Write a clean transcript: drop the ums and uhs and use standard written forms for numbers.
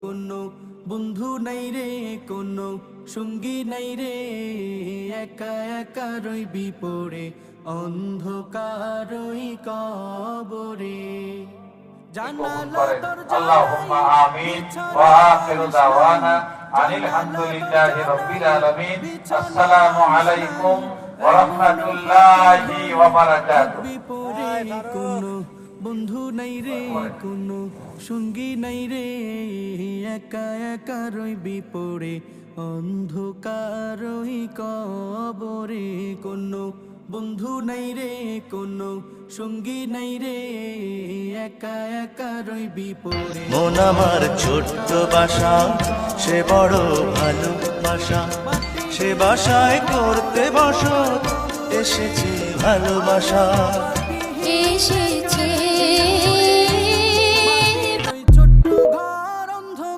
কোনো বন্ধু নাই রে, কোনো সঙ্গী নাই রে, একা একা রইবি পড়ে অন্ধকার ওই কবরে। জানালা আল্লাহুম্মা আমিন ওয়া আখিরু দাওয়ানা আনিল হামদুলিল্লাহি রাব্বিল আলামিন। আসসালামু আলাইকুম ওয়া রাহমাতুল্লাহি ওয়া বারাকাতুহু। কোনো বন্ধু নাই রে, কোনো সঙ্গী নাই রে, একা একা রইবি পড়ে অন্ধকার ওই কবরে। কোনো বন্ধু নাই রে, কোনো সঙ্গী নাই রে, একা একা রইবি পড়ে। মন আমার ছোট্ট বাসা, সে বড় ভালোবাসা, সে বাসায় করতে বসত এসেছে ভালোবাসা।